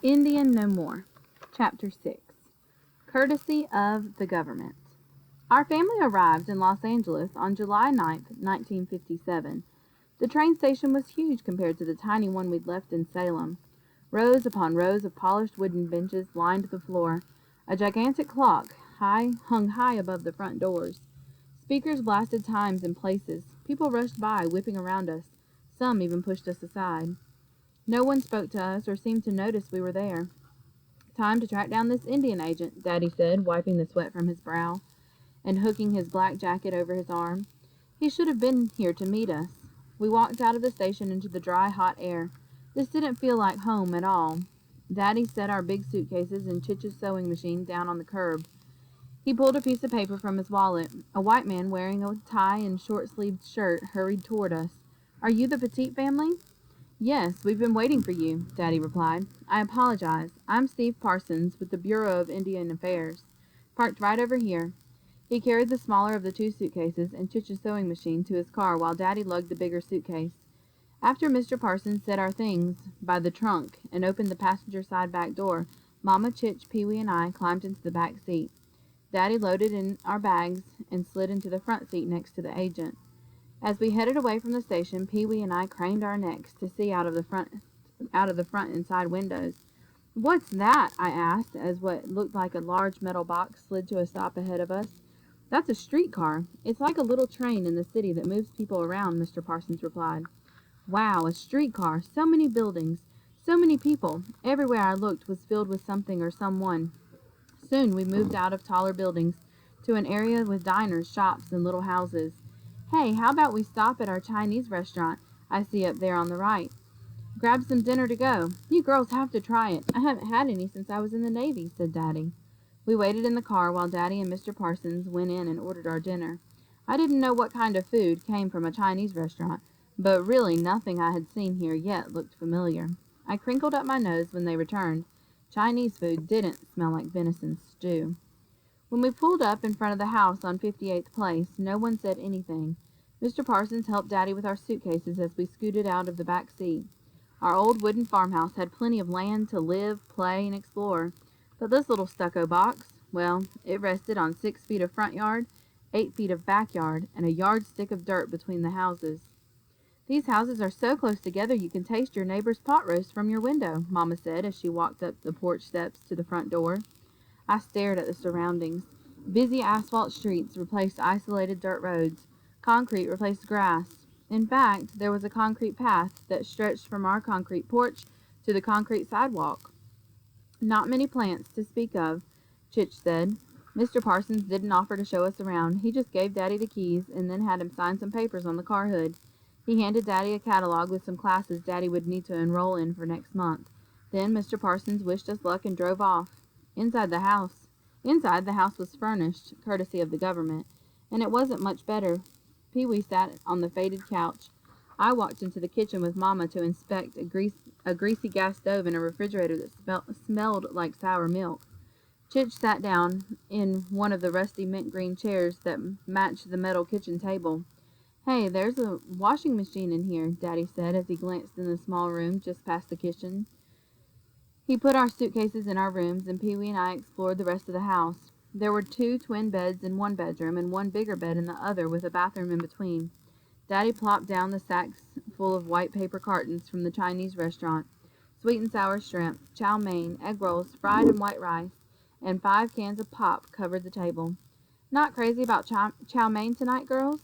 Indian No More. Chapter 6. Courtesy of the Government. Our family arrived in Los Angeles on July 9th, 1957. The train station was huge compared to the tiny one we'd left in Salem. Rows upon rows of polished wooden benches lined the floor. A gigantic clock hung high above the front doors. Speakers blasted times and places. People rushed by, whipping around us. Some even pushed us aside. No one spoke to us or seemed to notice we were there. "Time to track down this Indian agent," Daddy said, wiping the sweat from his brow and hooking his black jacket over his arm. "He should have been here to meet us." We walked out of the station into the dry, hot air. This didn't feel like home at all. Daddy set our big suitcases and Chitch's sewing machine down on the curb. He pulled a piece of paper from his wallet. A white man wearing a tie and short-sleeved shirt hurried toward us. "Are you the Petit family?" "Yes, we've been waiting for you," Daddy replied. "I apologize. I'm Steve Parsons with the Bureau of Indian Affairs. Parked right over here." He carried the smaller of the two suitcases and Chitch's sewing machine to his car while Daddy lugged the bigger suitcase. After Mr. Parsons set our things by the trunk and opened the passenger side back door, Mama, Chitch, Pee-wee, and I climbed into the back seat. Daddy loaded in our bags and slid into the front seat next to the agent. As we headed away from the station, Pee-wee and I craned our necks to see out of the front and side windows. "What's that?" I asked, as what looked like a large metal box slid to a stop ahead of us. "That's a streetcar. It's like a little train in the city that moves people around," Mr. Parsons replied. "Wow, a streetcar, so many buildings, so many people. Everywhere I looked was filled with something or someone." Soon we moved out of taller buildings to an area with diners, shops, and little houses. "Hey, how about we stop at our Chinese restaurant I see up there on the right? Grab some dinner to go. You girls have to try it. I haven't had any since I was in the Navy," said Daddy. We waited in the car while Daddy and Mr. Parsons went in and ordered our dinner. I didn't know what kind of food came from a Chinese restaurant, but really nothing I had seen here yet looked familiar. I crinkled up my nose when they returned. Chinese food didn't smell like venison stew. When we pulled up in front of the house on 58th Place, no one said anything. Mr. Parsons helped Daddy with our suitcases as we scooted out of the back seat. Our old wooden farmhouse had plenty of land to live, play, and explore. But this little stucco box, well, it rested on 6 feet of front yard, 8 feet of backyard, and a yardstick of dirt between the houses. "These houses are so close together you can taste your neighbor's pot roast from your window," Mama said as she walked up the porch steps to the front door. I stared at the surroundings. Busy asphalt streets replaced isolated dirt roads. Concrete replaced grass. In fact, there was a concrete path that stretched from our concrete porch to the concrete sidewalk. "Not many plants to speak of," Chitch said. Mr. Parsons didn't offer to show us around. He just gave Daddy the keys and then had him sign some papers on the car hood. He handed Daddy a catalog with some classes Daddy would need to enroll in for next month. Then Mr. Parsons wished us luck and drove off. Inside, the house was furnished, courtesy of the government, and it wasn't much better. Pee-wee sat on the faded couch. I walked into the kitchen with Mama to inspect a greasy gas stove and a refrigerator that smelled like sour milk. Chitch sat down in one of the rusty mint green chairs that matched the metal kitchen table. "Hey, there's a washing machine in here," Daddy said as he glanced in the small room just past the kitchen. He put our suitcases in our rooms, and Pee-wee and I explored the rest of the house. There were 2 twin beds in one bedroom and one bigger bed in the other with a bathroom in between. Daddy plopped down the sacks full of white paper cartons from the Chinese restaurant. Sweet and sour shrimp, chow mein, egg rolls, fried and white rice, and 5 cans of pop covered the table. "Not crazy about chow mein tonight, girls?"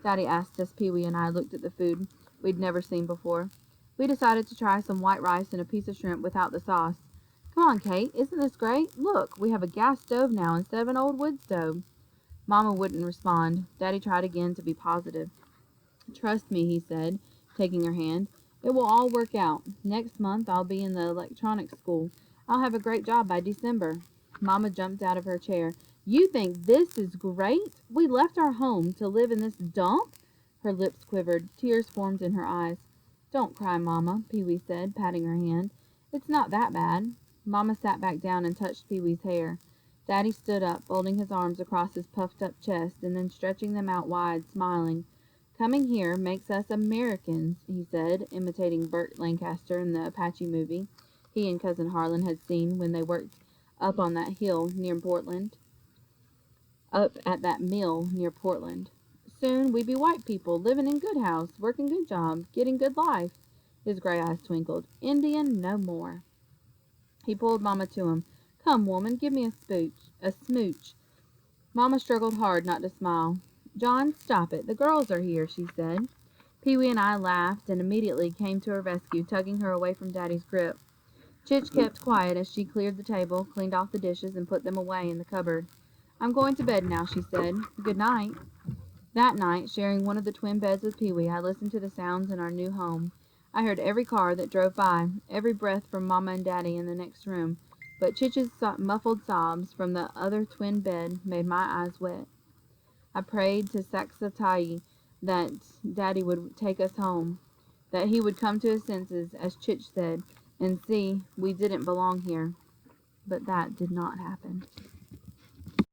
Daddy asked as Pee-wee and I looked at the food we'd never seen before. We decided to try some white rice and a piece of shrimp without the sauce. "Come on, Kate, isn't this great? Look, we have a gas stove now instead of an old wood stove." Mama wouldn't respond. Daddy tried again to be positive. "Trust me," he said, taking her hand. "It will all work out. Next month I'll be in the electronics school. I'll have a great job by December." Mama jumped out of her chair. "You think this is great? We left our home to live in this dump?" Her lips quivered. Tears formed in her eyes. "Don't cry, Mama," Pee-wee said, patting her hand. "It's not that bad." Mama sat back down and touched Pee-wee's hair. Daddy stood up, folding his arms across his puffed-up chest and then stretching them out wide, smiling. "Coming here makes us Americans," he said, imitating Burt Lancaster in the Apache movie. he and Cousin Harlan had seen when they worked up on that hill near Portland, up at that mill near Portland. Soon we be white people, living in good house, working good job, getting good life. His gray eyes twinkled. Indian no more. He pulled Mama to him. Come, woman, give me a smooch. Mama struggled hard not to smile. John, stop it. The girls are here, she said. Pee-wee and I laughed and immediately came to her rescue, tugging her away from Daddy's grip. Chich kept quiet as she cleared the table, cleaned off the dishes, and put them away in the cupboard. I'm going to bed now, she said. Good night. That night, sharing one of the twin beds with Pee-wee, I listened to the sounds in our new home. I heard every car that drove by, every breath from Mama and Daddy in the next room, but Chich's muffled sobs from the other twin bed made my eyes wet. I prayed to Saxatai that Daddy would take us home, that he would come to his senses, as Chich said, and see we didn't belong here. But that did not happen.